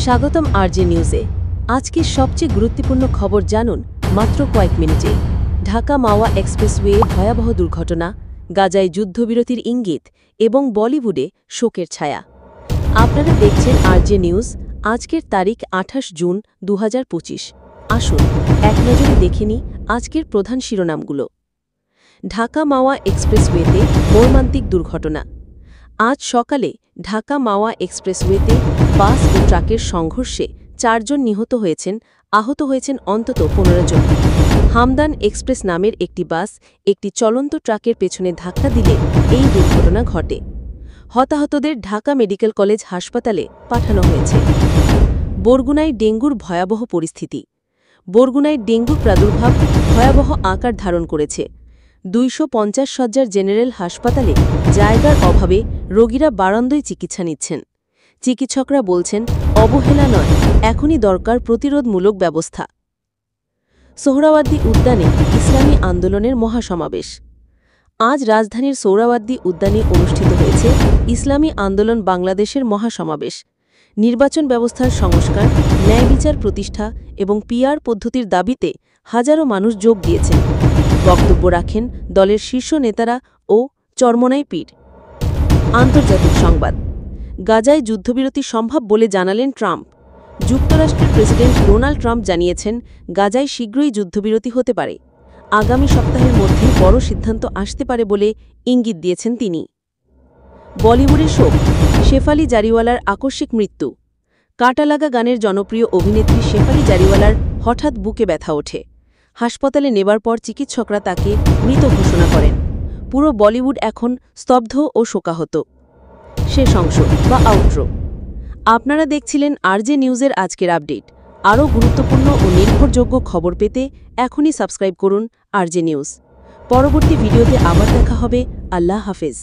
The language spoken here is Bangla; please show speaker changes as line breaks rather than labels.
স্বাগতম আরজে নিউজে। আজকের সবচেয়ে গুরুত্বপূর্ণ খবর জানুন মাত্র কয়েক মিনিটে। ঢাকা মাওয়া এক্সপ্রেসওয়ে ভয়াবহ দুর্ঘটনা, গাজায় যুদ্ধবিরতির ইঙ্গিত এবং বলিউডে শোকের ছায়া। আপনারা দেখছেন আরজে নিউজ। আজকের তারিখ 28 জুন 2025। আসুন এক নজরে দেখে নিই আজকের প্রধান শিরোনামগুলো। ঢাকা মাওয়া এক্সপ্রেসওয়েতে মর্মান্তিক দুর্ঘটনা। আজ সকালে ঢাকা মাওয়া এক্সপ্রেসওয়েতে বাস ও ট্রাকের সংঘর্ষে 4 জন নিহত হয়েছেন, আহত হয়েছেন অন্তত 15 জন। হামদান এক্সপ্রেস নামের একটি বাস একটি চলন্ত ট্রাকের পেছনে ধাক্কা দিলে এই দুর্ঘটনা ঘটে। হতাহতদের ঢাকা মেডিকেল কলেজ হাসপাতালে পাঠানো হয়েছে। বরগুনায় ডেঙ্গুর ভয়াবহ পরিস্থিতি। বরগুনায় ডেঙ্গুর প্রাদুর্ভাব ভয়াবহ আকার ধারণ করেছে। 250 শয্যার জেনারেল হাসপাতালে জায়গার অভাবে রোগীরা বারান্দায় চিকিৎসা নিচ্ছেন। চিকিৎসকরা বলছেন, অবহেলা নয়, এখনই দরকার প্রতিরোধমূলক ব্যবস্থা। সোহরাওয়ার্দী উদ্যানে ইসলামী আন্দোলনের মহাসমাবেশ। আজ রাজধানীর সোহরাওয়ার্দী উদ্যানে অনুষ্ঠিত হয়েছে ইসলামী আন্দোলন বাংলাদেশের মহাসমাবেশ। নির্বাচন ব্যবস্থার সংস্কার, ন্যায় বিচার প্রতিষ্ঠা এবং পিআর পদ্ধতির দাবিতে হাজারো মানুষ যোগ দিয়েছেন। বক্তব্য রাখেন দলের শীর্ষ নেতারা ও চরমোনাই পীর। আন্তর্জাতিক সংবাদ। গাজায় যুদ্ধবিরতি সম্ভব বলে জানালেন ট্রাম্প। যুক্তরাষ্ট্রের প্রেসিডেন্ট ডোনাল্ড ট্রাম্প জানিয়েছেন, গাজায় শীঘ্রই যুদ্ধবিরতি হতে পারে। আগামী সপ্তাহের মধ্যেই বড় সিদ্ধান্ত আসতে পারে বলে ইঙ্গিত দিয়েছেন তিনি। বলিউডে শোক, শেফালি জারিওয়ালার আকস্মিক মৃত্যু। কাঁটালাগা গানের জনপ্রিয় অভিনেত্রী শেফালি জারিওয়ালার হঠাৎ বুকে ব্যথা ওঠে। হাসপাতালে নেবার পর চিকিৎসকরা তাকে মৃত ঘোষণা করেন। পুরো বলিউড এখন স্তব্ধ ও শোকাহত। শেষ অংশ বা আউট্রো। আপনারা দেখছিলেন আরজে নিউজের আজকের আপডেট। আরও গুরুত্বপূর্ণ ও নির্ভরযোগ্য খবর পেতে এখনই সাবস্ক্রাইব করুন আরজে নিউজ। পরবর্তী ভিডিওতে আবার দেখা হবে। আল্লাহ হাফেজ।